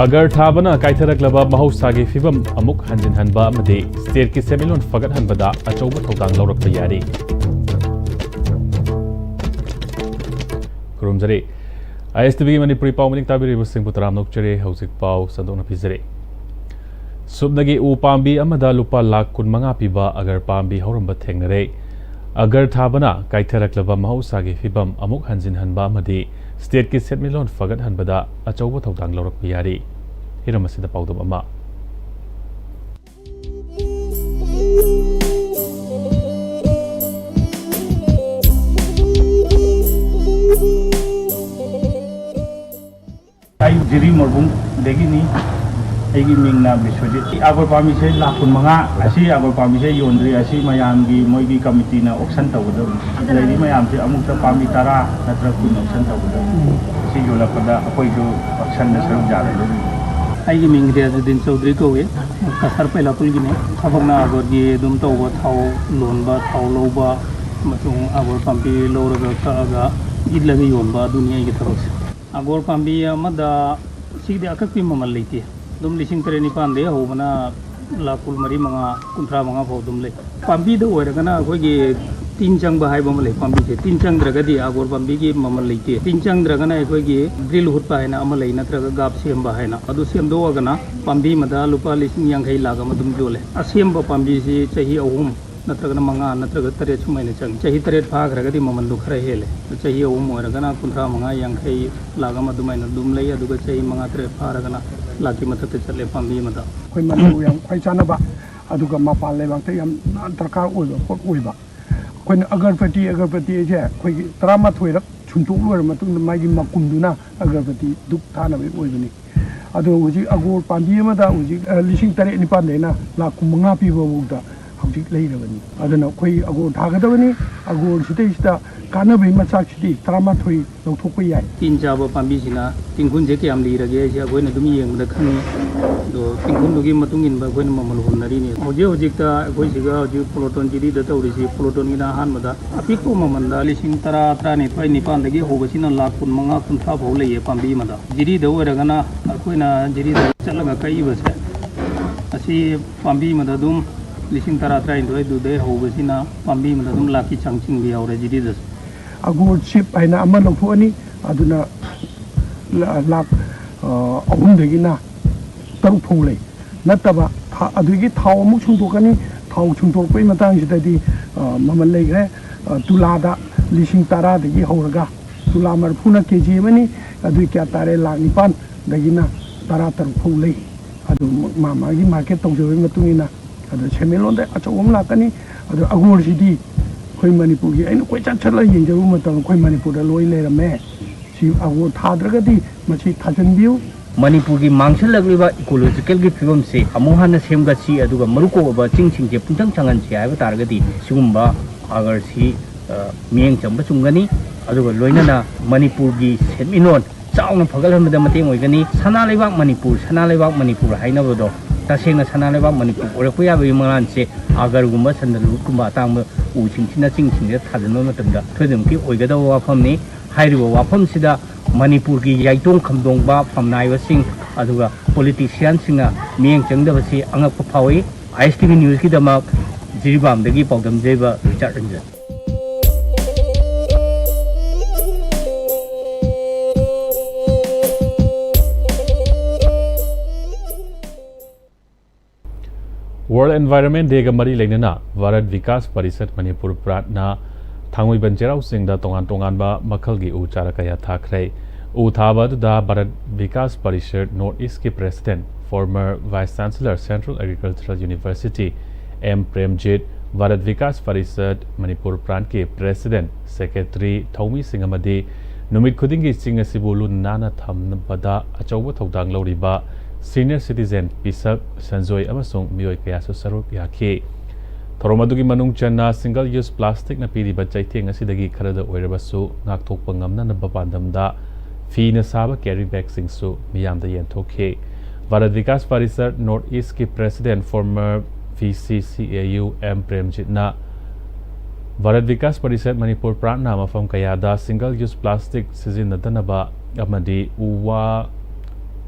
अगर थाबना काइथरक्लबा महौसागी फिबम अमुक हंजिन हनबा अमदे स्टेट की सेमिलोन फगत हनबदा अचौब थौदांग लौरक्पा यारी खुरुमजरे ISTV मणिपुरी पाव मनिंग ताबिरिबु सिंगबु तराम नोकचरे हौजिक पाव सदोना पिजरे सुबनगी उ पांबी अमदा लुपा लाख कुन मंगा पिबा अगर पांबी हौरंबा थेंगनरे अगर थाबना काइथरक्लबा महौसागी फिबम अमुक हंजिन हनबा अमदे स्टेट की सेमिलोन फगत हनबदा अचौब थौदांग लौरक्पा यारी हिरम असिदा पाउदम अमा आई जिरी मोरबुंग देगिनी एगी मिंगना बिस्वजी आगोर पामी से लाखुन मंगा असी आगोर पामी से योंद्री असी मयामगी मोइगी कमिटी ना ऑक्शन तवदो लेदी मयाम से अमुक त पामी तारा नत्र कुन ऑक्शन तवदो असी योलपदा अकोइ जो ऑक्शन न सरुक जादो आइगी मिंगरे दिन चौधरी कोवे कसर पहिला पुलगिने थबकना आगोरगी दुम तौबा थाव लोनबा थाव लौबा मतुंग आगोर पाम्पी लौरगा कागा इदलगा योनबा दुनियागी थबक आगोर पाम्पी अमदा सिगदे अकक्पि ममल लेते दुम लिसिंग तरे निपान दे होबना लाकुल मरी मंगा कुंथ्रा मंगा फौ दुम ले पाम्पी द ओइरगना अखोइगी तीन चंग हाइब अमा ले पाम्पी से तीन चंद्रगदी आगोर पाम्पी की ममल लेते तीन चंद्रगना अखोइगी ड्रिल हुटपा हैना अमा ले नत्रगा गाप सेमबा हैना अदु सेमदोगना पाम्पी मदा लुपा लिसिंग यांखै लाख अमा दुम जोले असेमबा पाम्पी से चही अहुम नत्रगना मंगा नत्रगा तरे सुमाइने चंग चही तरे फाग्रगदी ममल दु खरा हेले चही अहुम ओइरगना कुंथ्रा मंगा यांखै लाख अमा दुमाइना दुम लै अदुगा चही मंगा तरे फारगना लाकी मथक चले पाम्बी मदा कोई Manu yang kwai chanaba aduga mapal lebak te yam darkar oiba pot oiba koin agarpati je koi 13 rak chuntuk lor matung magi makunduna agarpati duk thana be oibani adu uji agor pambi amada uji lising tare nipan dena la kumanga pi bawda hauji leirabani aduna koi agor thagadabani agor sitei kana bai machak sidi 13 lawthokpa yai tin jaba pambi sina tingkun je kyam lirage je goina dum yengda khani do tingkun dogi matung in ba goina mamal hunnari ni hoje ta goi siga hoje ploton jidi da tawri si ploton ina han mada apiko mamanda lising tara trani pai nipan dagi hobasina lakh kun manga kun tha bhau le pambi mada jiri da oragana koina jiri da chalaga kai base asi pambi mada dum lising tara trai doi du de hobasina pambi mada dum laki changching bi aure jiri da agor chip aina amma lawthoni aduna lak ahum degina taru phole nataba adugi thaw mu chungtokani thaw chungtokpai matang sidadi mamal legre tulada lising tara degi horaga tula marfuna kg mani adu kya tare lak nipan degina tara taru phole adu mama gi market tongjoy matungina adu chemelon de achom lakani adu agor sidi koi Manipur ki ainu koi chatla yengjaru matam koi Manipur da loi lerame si ago thadragadi machi thajanbiu Manipur ki mangsalagriba ecological ki phibam se amuhana semga si aduga maruko ba chingching je puntang changan che aiba targadi sigumba agar si mieng chamba chungani aduga loina na Manipur ki seminon chauna phagalhamda mateng oigani sana leibak Manipur haina bodo tasengna sana leibak Manipur orakpuya bi mangan se agar gumba sandalu kumba tang उ चिंचिना चिंचिने थाजनो मतमदा थोदम की ओइगदा वाफमनी हाइरिबो वाफम सिदा मणिपुर की याइतों खमदोंबा फमनाइबसिंग अदुगा politician सिंगा मियंग चंगदबसी अंगप फावई ISTV news की दमक जिरिबामदगी पाउदम जेबा Richard Ranjan world environment day का मरी लेना भारत विकास परिषद मणिपुर प्रार्थना थांगोई बंजेराव सिंह दा तोंगान तोंगान बा मखल की उ चारा कया थाखरे उ थाबद दा भारत विकास परिषद नॉर्थ ईस्ट के president former vice chancellor central agricultural university M Premjit Bharat Vikas Parishad Manipur प्रांत के प्रेसिडेंट सेक्रेटरी थौमी सिंह अमदी नुमित खुदिंगी सिंह असिबु लुन नाना थमबदा अचौब थौदांग लौरिबा सीनियर सिटीजन पिसक संजोय अमसों मियोय कयासु सरुक याखी थोरोमदुगी मनुंग चन्ना सिंगल यूज प्लास्टिक न पीरिबा चैथेंग असिदगी खरदा ओइरबसु नाकथोकपा ngamnanaba pandamda फीना साबा कैरी बैग सिंगसु मियामदा येंथोखे भारत विकास परिषद नॉर्थ ईस्ट की प्रेसिडेंट फॉर्मर VCCAU एम प्रेमजीतना भारत विकास परिषद मणिपुर प्रांतना मफम कयादा सिंगल यूज प्लास्टिक सिजिनदनबा अमदी उवा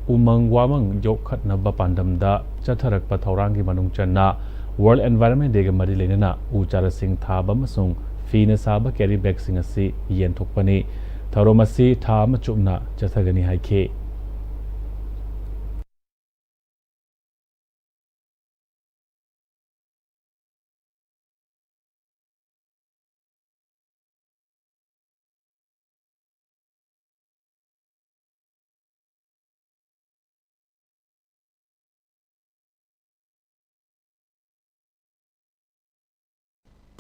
umang wamang yokhatnaba pandamda chatharakpa thaurangi manung channa World Environment Day ga mari lenana u charasing thaba amasung fina saba carry bag sing asi yenthokpani tharomasi tha ama chupna chathagani haike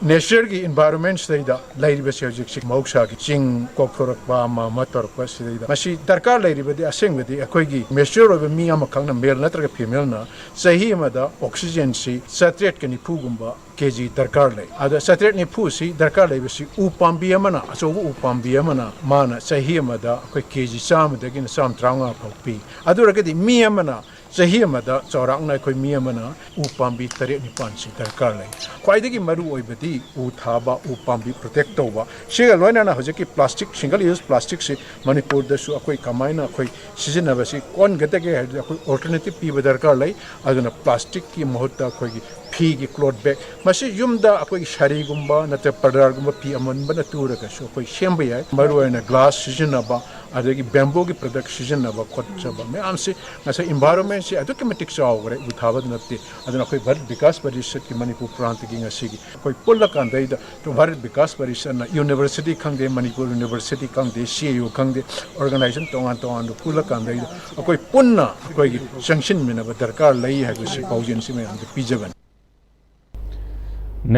Nature की environment सहिदा लाइरिबे subject सिक मौसा की चिंग कोफरकबा मा तोरकबा सहिदा मसी दरकार लाइरिबे असेंगबदि अखोयगी mature ओबे मी अमा खंगना mail नत्रगा female ना सही अमदा oxygen C saturate के निफु गुंबा केजी दरकार ले अदा सैचुरेट निफु सी दरकार लेबसी उपाम्बी अमना अचोबो उपाम्बी अमना माना सही अमदा अखोय केजी चामदगिन चाम त्रांगा फपी अदुरगदि मी अमना सही अमदा चौरांगना अखोय मी अमना उपाम्बी तरे निपान सी दरकार ले ख्वाइदगी मरु ओइबदि उ थाबा उपाम्बी प्रोटेक्ट तौबा सिगा लोइना हजकी प्लास्टिक सिंगल यूज प्लास्टिक से मणिपुर दसु अखोय कमाइना अखोय सिजनबसी कोन गतगे हदि अखोय अल्टरनेटिव पीबा दरकार ले अदुना प्लास्टिक की महत्ता अखोयगी फी की क्लॉथ बैग मसी युमदा अखोय सारीगुम्बा नते पर्दारगुम्बा फी अमनबा नतुरगसु अखोय सेमबा याय मरुआइना ग्लास सिजनबा अदगी बैम्बू की प्रोडक्ट सिजनबा खोचबा मैम से ngasa environment se adu kemetik chawre uthabad natte aduna khoi bharat vikas parishad ki manipur prant ki ngasi gi khoi pulla kan dai da to bharat vikas parishad na university khangde manipur university khangde CU khangde organization tongan do pulla kan dai da khoi punna khoi gi sanction mena ba darkar lai ha gi se paujin se me am pijaban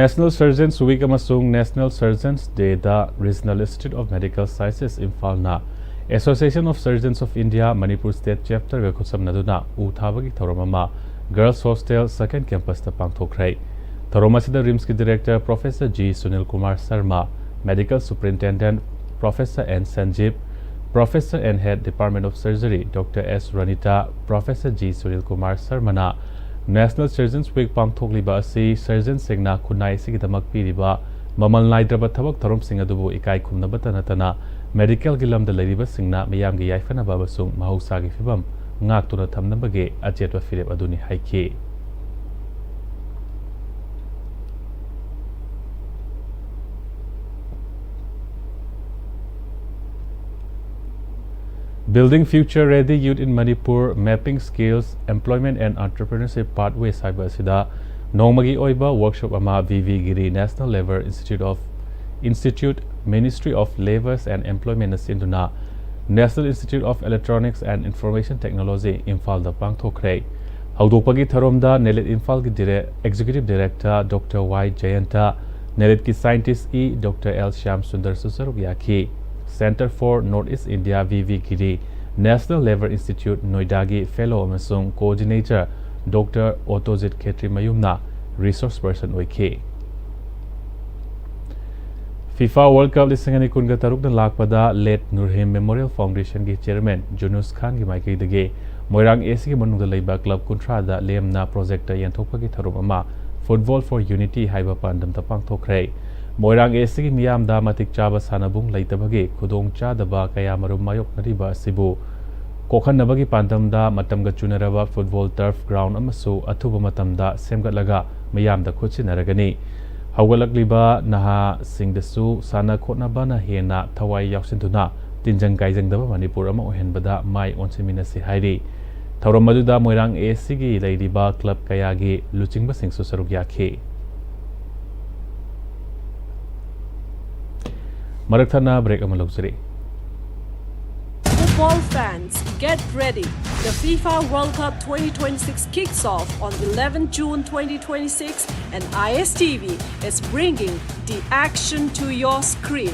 National Surgeons Week amasung National Surgeons Day da Regional Institute of Medical Sciences Imphal na Association of Surgeons of India Manipur State Chapter ga khutsamnaduna u thabagi thoromama Girls Hostel Second Campus ta pangthokrai thoromasida RIMS ki Director Professor G Sunil Kumar Sharma Medical Superintendent Professor N Sanjeev Professor and Head Department of Surgery Dr. S Ranita Professor G Sunil Kumar Sharma na National Surgeons Week pangthokliba asi surgeon singna khunai sigidamak piriba mamal naidraba thabak thorom sing adubu ikai khumnaba tanatana medical gilam da lariba singna miyam gi yaifana babasung mahausa gi fibam ngak tuna thamnabage achetwa fireb aduni haike Building future ready youth in Manipur mapping skills employment and entrepreneurship pathways haiba sida nongmagi oiba workshop ama VV Giri National Labour Institute Ministry of Labours and Employment Sinduna National Institute of Electronics and Information Technology Imphal da pangthokrai haudopagi tharomda Nelit Imphal ki Executive Director Dr. Y Jayanta Nelit ki Scientist E Dr. L Shyam Sundar Susaruk yaki Center for North-East India VV Giri National Labour Institute Noidagi Fellow amasung Coordinator Dr. Otozit Khetri Mayumna Resource Person oike FIFA World Cup lisangani kunga taruk na lakpada late Nurhim Memorial Foundation ki Chairman Junus Khan ki maiki dage Moirang AC ki manungda leiba club kuntra da lemna project ta yanthokpa ki tharum ama Football for Unity haiba pandam ta pangthokrai Moirang AC ki miyam da matik chaba sanabung leitabage khudong chadaba kaya marum mayok nariba sibu kokhan nabagi pandam da matam ga chunaraba football turf ground amasu athuba matam da semgatlaga miyam da khutsinaragani haugalakliba naha singdasu sana khotnaba na hena thawai yausintuna tinjang kaijangdaba Manipur ama ohenbada mai onsiminasi hairi thauram maduda Moirang AC gi leiriba club kayagi luchingba singsu saruk yakhe Marathana break amalogzari Football fans, get ready. The FIFA World Cup 2026 kicks off on 11 June 2026 and ISTV is bringing the action to your screen.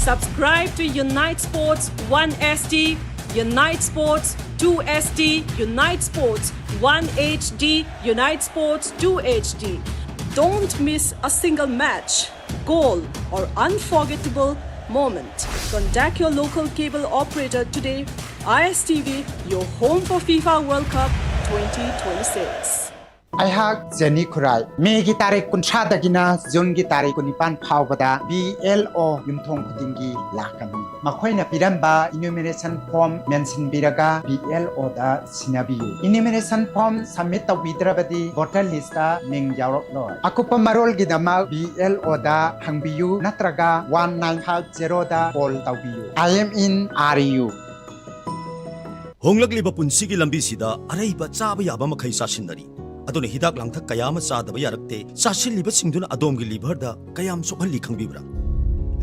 Subscribe to Unite Sports 1SD, Unite Sports 2SD, Unite Sports 1HD, Unite Sports 2HD. Don't miss a single match, goal or unforgettable moment. Contact your local cable operator today. ISTV, your home for FIFA World Cup 2026. ꯑꯩꯍꯥꯛ Jenny Khurai ꯃꯦꯒꯤ ꯇꯥꯔꯤꯛ 30ꯗꯒꯤꯅ ꯖꯨꯟꯒꯤ ꯇꯥꯔꯤꯛ 19 ꯐꯥꯎꯕꯗ BLO ꯌꯨꯝꯊꯣꯡ ꯈꯨꯗꯤꯡꯒꯤ ꯂꯥꯛꯀꯅꯤ ꯃꯈꯣꯏꯅ ꯄꯤꯔꯝꯕ ꯏꯅꯨꯃꯦꯔꯦꯁꯟ ꯐꯣꯔꯝ ꯃꯦꯟꯁꯤꯟꯕꯤꯔꯒ BLOꯗ ꯁꯤꯟꯅꯕꯤꯌꯨ ꯏꯅꯨꯃꯦꯔꯦꯁꯟ ꯐꯣꯔꯝ ꯁꯕꯃꯤꯠ ꯇꯧꯕꯤꯗ꯭ꯔꯕꯗꯤ ꯚꯣꯇꯔ ꯂꯤꯁꯇ ꯃꯤꯡ ꯌꯥꯎꯔꯛꯂꯣꯏ ꯑꯀꯨꯞꯄ ꯃꯔꯣꯜꯒꯤꯗꯃꯛ BLOꯗ ꯍꯪꯕꯤꯌꯨ ꯅꯠꯇ꯭ꯔꯒ 1950ꯗ ꯀꯣꯜ ꯇꯧꯕꯤꯌꯨ I am in RU ꯍꯣꯡꯂꯛꯂꯤꯕ ꯄꯨꯟꯁꯤꯒꯤ ꯂꯝꯕꯤꯁꯤꯗ ꯑꯔꯩꯕ ꯆꯥꯕ ꯌꯥꯕ ꯃꯈꯩ ꯆꯥꯁꯤꯟꯅꯔꯤ ꯑꯗꯨꯅ ꯍꯤꯗꯥꯛ ꯂꯥꯡꯊꯛ ꯀꯌꯥ ꯑꯃ ꯆꯥꯗꯕ ꯌꯥꯔꯛꯇꯦ ꯆꯥꯁꯤꯜꯂꯤꯕꯁꯤꯡꯗꯨꯅ ꯑꯗꯣꯝꯒꯤ ꯂꯤꯚꯔꯗ ꯀꯌꯥꯝ ꯁꯣꯛꯍꯜꯂꯤ ꯈꯪꯕꯤꯕ꯭ꯔꯥ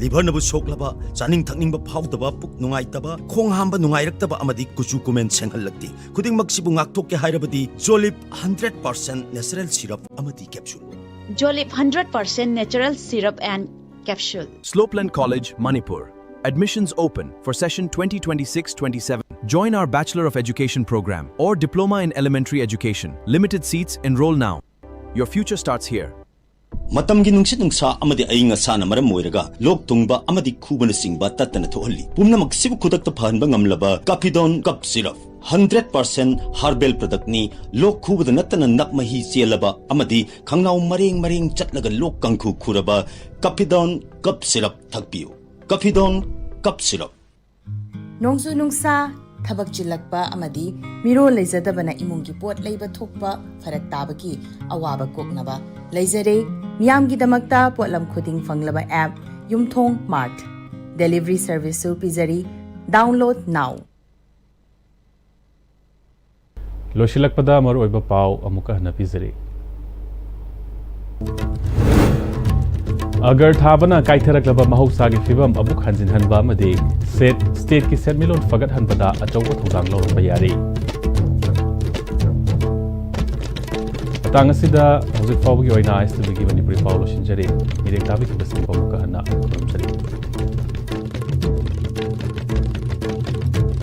ꯂꯤꯚꯔꯅꯕꯨ ꯁꯣꯛꯂꯕ ꯆꯥꯅꯤꯡ ꯊꯛꯅꯤꯡꯕ ꯐꯥꯎꯗꯕ ꯄꯨꯛ ꯅꯨꯡꯉꯥꯏꯇꯕ ꯈꯣꯡ ꯍꯥꯝꯕ ꯅꯨꯡꯉꯥꯏꯔꯛꯇꯕ ꯑꯃꯗꯤ ꯀꯨꯆꯨ ꯀꯨꯃꯦꯟ ꯁꯦꯡꯍꯜꯂꯛꯇꯦ ꯈꯨꯗꯤꯡꯃꯛꯁꯤꯕꯨ ꯉꯥꯛꯊꯣꯛꯀꯦ ꯍꯥꯏꯔꯕꯗꯤ ꯖꯣꯂꯤꯞ 100% ꯅꯦꯆꯔꯦꯜ ꯁꯤꯔꯞ ꯑꯃꯗꯤ capsule Jolip 100% natural syrup and capsule. Slopeland College, Manipur. Admissions open for session 2026-27. Join our Bachelor of Education program or Diploma in Elementary Education. Limited seats, enroll now. Your future starts here. ꯃꯇꯝꯒꯤ ꯅꯨꯡꯁꯤꯠ ꯅꯨꯡꯁꯥ ꯑꯃꯗꯤ ꯑꯏꯪ ꯑꯁꯥꯅ ꯃꯔꯝ ꯑꯣꯏꯔꯒ ꯂꯣꯛ ꯊꯨꯡꯕ ꯑꯃꯗꯤ ꯈꯨꯕꯅ ꯆꯤꯡꯕ ꯇꯠꯇꯅ ꯊꯣꯛꯍꯜꯂꯤ ꯄꯨꯝꯅꯃꯛ ꯁꯤꯕꯨ ꯈꯨꯗꯛꯇ ꯐꯍꯟꯕ ꯉꯝꯂꯕ ꯀꯐꯤꯗꯣꯟ ꯀꯞ ꯁꯤꯔꯞ 100% ꯍꯥꯔꯕꯦꯜ ꯄ꯭ꯔꯗꯛꯅꯤ ꯂꯣꯛ ꯈꯨꯕꯗ ꯅꯠꯇꯅ ꯅꯞ ꯃꯍꯤ ꯆꯦꯜꯂꯕ ꯑꯃꯗꯤ ꯈꯪꯅꯥꯎ ꯃꯔꯦꯡ ꯆꯠꯂꯒ ꯂꯣꯛ ꯀꯪꯈꯨ ꯈꯨꯔꯕ ꯀꯐꯤꯗꯣꯟ ꯀꯞ ꯁꯤꯔꯞ ꯊꯛꯄꯤꯌꯨ ꯀꯐꯤꯗꯣꯟ ꯀꯞ ꯁꯤꯔꯞ ꯅꯣꯡꯖꯨ ꯅꯨꯡꯁꯥ ꯊꯕꯛ ꯆꯤꯜꯂꯛꯄ ꯑꯃꯗꯤ ꯃꯤꯔꯣꯜ ꯂꯩꯖꯗꯕꯅ ꯏꯃꯨꯡꯒꯤ ꯄꯣꯠ ꯂꯩꯕ ꯊꯣꯛꯄ ꯐꯔꯛ ꯇꯥꯕꯒꯤ ꯑꯋꯥꯕ ꯀꯣꯛꯅꯕ ꯂꯩꯖꯔꯦ ꯃꯤꯌꯥꯝꯒꯤꯗꯃꯛꯇ ꯄꯣꯠꯂꯝ ꯈꯨꯗꯤꯡ ꯐꯪꯂꯕ ꯑꯦꯞ ꯌꯨꯝꯊꯣꯡ ꯃꯥꯔꯠ ꯗꯦꯂꯤꯚꯔꯤ ꯁꯔꯚꯤꯁꯁꯨ ꯄꯤꯖꯔꯤ ꯗꯥꯎꯟꯂꯣꯗ ꯅꯥꯎ ꯂꯣꯏꯁꯤꯜꯂꯛꯄꯗ ꯃꯔꯨꯑꯣꯏꯕ ꯄꯥꯎ ꯑꯃꯨꯛꯀ ꯍꯟꯅ ꯄꯤꯖꯔꯤ अगर थाबना काइथरक्लबा महौसागी फिबम अमुक हंजिनहनबा अमदि स्टेट की सेटमिलोन फगतहनबदा अचौबा थौदांग लौरंबा यारी तांग असिदा हौजिक फावगी ओइना ISTV की मणिपुरी पाव लोशिंजरी मिरेक ताबी की बसिंग अमुक हन्ना खुरमजरी